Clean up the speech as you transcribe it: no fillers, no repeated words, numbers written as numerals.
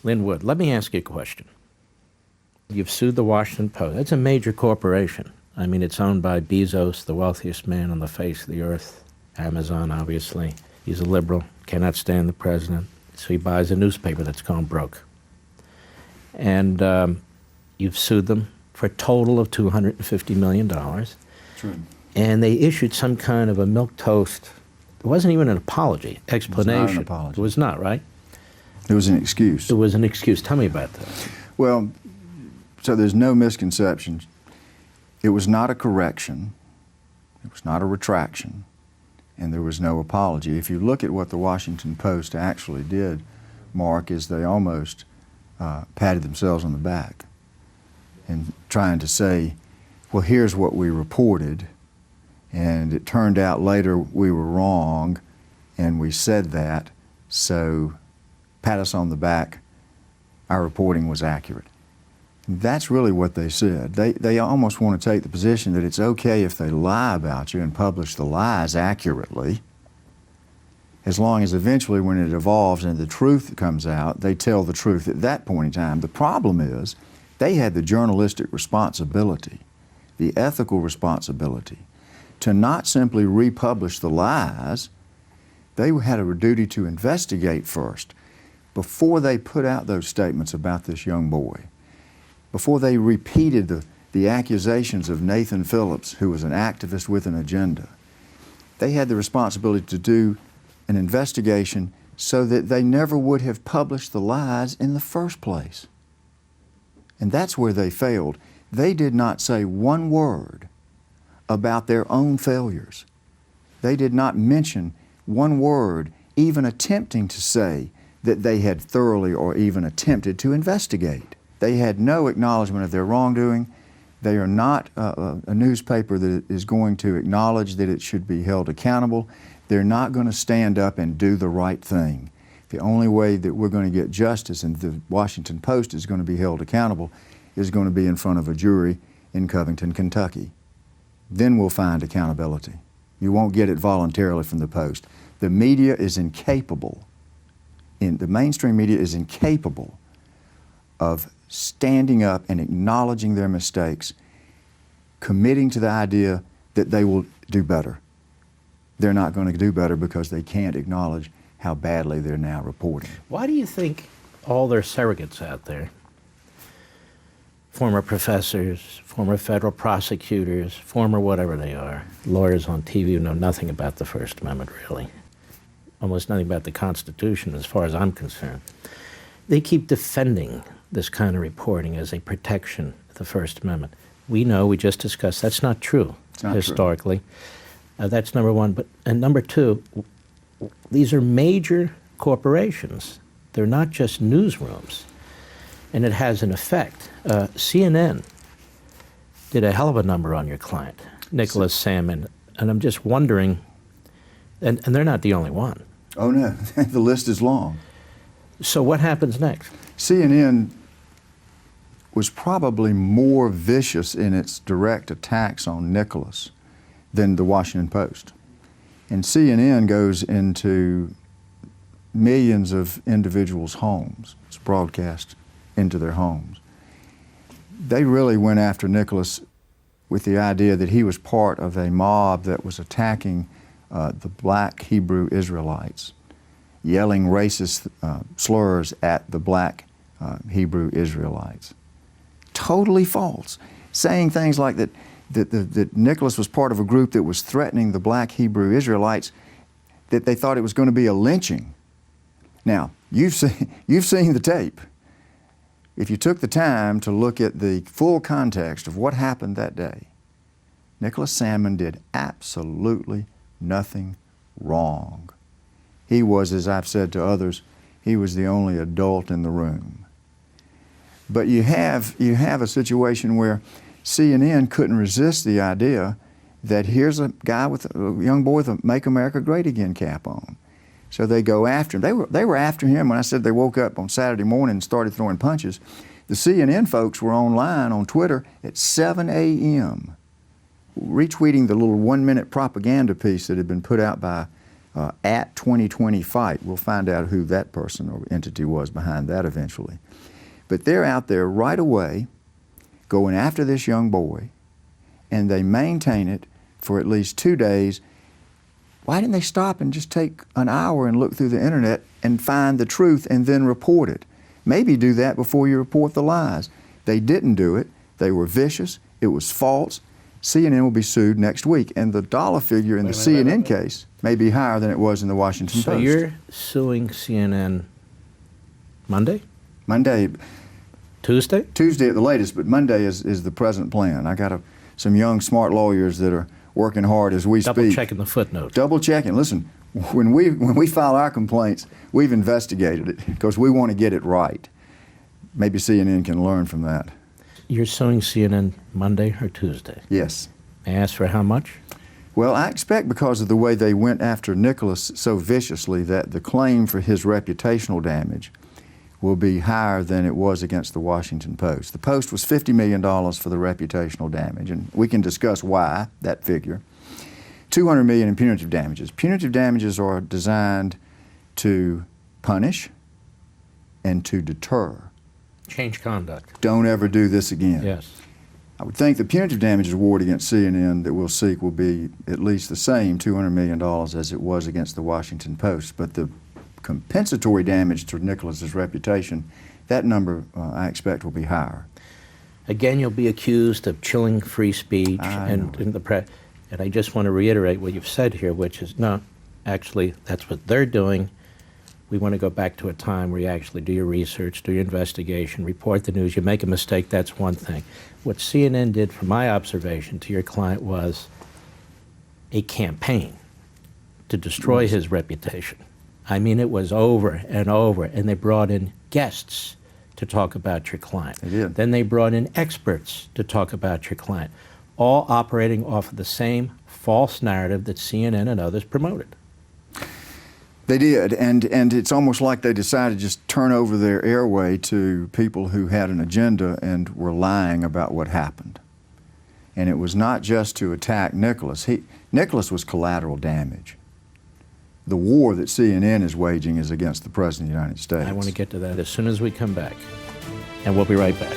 Lin Wood, let me ask you a question. You've sued the Washington Post. It's a major corporation. I mean, it's owned by Bezos, the wealthiest man on the face of the earth. Amazon, obviously. He's a liberal, cannot stand the president, so he buys a newspaper that's gone broke. And you've sued them for a total of $250 million. True. And they issued some kind of a milquetoast. It wasn't even an apology, explanation. It was not an apology. It was not, right? It was an excuse. It was an excuse. Tell me about that. Well, so there's no misconception. It was not a correction. It was not a retraction. And there was no apology. If you look at what the Washington Post actually did, Mark, is they almost patted themselves on the back and trying to say, well, here's what we reported, and it turned out later we were wrong, and we said that, so pat us on the back, our reporting was accurate. That's really what they said. They almost want to take the position that it's okay if they lie about you and publish the lies accurately, as long as eventually when it evolves and the truth comes out, they tell the truth at that point in time. The problem is they had the journalistic responsibility, the ethical responsibility, to not simply republish the lies. They had a duty to investigate first before they put out those statements about this young boy, before they repeated the accusations of Nathan Phillips, who was an activist with an agenda. They had the responsibility to do an investigation so that they never would have published the lies in the first place. And that's where they failed. They did not say one word about their own failures. They did not mention one word, even attempting to say that they had thoroughly or even attempted to investigate. They had no acknowledgement of their wrongdoing. They are not a newspaper that is going to acknowledge that it should be held accountable. They're not going to stand up and do the right thing. The only way that we're going to get justice and the Washington Post is going to be held accountable is going to be in front of a jury in Covington, Kentucky. Then we'll find accountability. You won't get it voluntarily from the Post. The media is incapable, the mainstream media is incapable of standing up and acknowledging their mistakes, committing to the idea that they will do better. They're not going to do better because they can't acknowledge how badly they're now reporting. Why do you think all their surrogates out there, former professors, former federal prosecutors, former whatever they are, lawyers on TV who know nothing about the First Amendment really, almost nothing about the Constitution as far as I'm concerned, they keep defending this kind of reporting as a protection of the First Amendment? We know, we just discussed, that's not true historically. That's number one. And number two, these are major corporations. They're not just newsrooms. And it has an effect. CNN did a hell of a number on your client, Nicholas Sandmann. And I'm just wondering, and they're not the only one. Oh no, the list is long. So what happens next? CNN was probably more vicious in its direct attacks on Nicholas than the Washington Post. And CNN goes into millions of individuals' homes. It's broadcast into their homes. They really went after Nicholas with the idea that he was part of a mob that was attacking the black Hebrew Israelites, yelling racist slurs at the black Hebrew Israelites. Totally false. Saying things like that Nicholas was part of a group that was threatening the black Hebrew Israelites, that they thought it was going to be a lynching. Now, you've seen the tape. If you took the time to look at the full context of what happened that day, Nicholas Sandmann did absolutely nothing wrong. He was, as I've said to others, he was the only adult in the room. But you have a situation where CNN couldn't resist the idea that here's a guy with a young boy with a Make America Great Again cap on. So they go after him. They were after him when I said they woke up on Saturday morning and started throwing punches. The CNN folks were online on Twitter at 7 a.m. retweeting the little 1-minute propaganda piece that had been put out by at 2020 Fight. We'll find out who that person or entity was behind that eventually. But they're out there right away going after this young boy, and they maintain it for at least 2 days. Why didn't they stop and just take an hour and look through the internet and find the truth and then report it? Maybe do that before you report the lies. They didn't do it. They were vicious. It was false. CNN will be sued next week, and the dollar figure in the CNN case may be higher than it was in the Washington Post. So you're suing CNN Monday? Monday. Tuesday? Tuesday at the latest, but Monday is the present plan. I got some young, smart lawyers that are working hard as we speak. Double checking the footnotes. Double checking. Listen, when we file our complaints, we've investigated it because we want to get it right. Maybe CNN can learn from that. You're suing CNN Monday or Tuesday? Yes. May I ask for how much? Well, I expect because of the way they went after Nicholas so viciously that the claim for his reputational damage will be higher than it was against the Washington Post. The Post was $50 million for the reputational damage, and we can discuss why, that figure. $200 million in punitive damages. Punitive damages are designed to punish and to deter. Change conduct. Don't ever do this again. Yes. I would think the punitive damages award against CNN that we'll seek will be at least the same, $200 million, as it was against the Washington Post. But the compensatory damage to Nicholas's reputation, that number I expect will be higher. Again, you'll be accused of chilling free speech and in the press. And I just want to reiterate what you've said here, which is, no, actually, that's what they're doing. We want to go back to a time where you actually do your research, do your investigation, report the news. You make a mistake, that's one thing. What CNN did, from my observation to your client, was a campaign to destroy his reputation. I mean, it was over and over, and they brought in guests to talk about your client. They did. Then they brought in experts to talk about your client, all operating off of the same false narrative that CNN and others promoted. They did, and it's almost like they decided to just turn over their airway to people who had an agenda and were lying about what happened. And it was not just to attack Nicholas. Nicholas was collateral damage. The war that CNN is waging is against the President of the United States. I want to get to that as soon as we come back, and we'll be right back.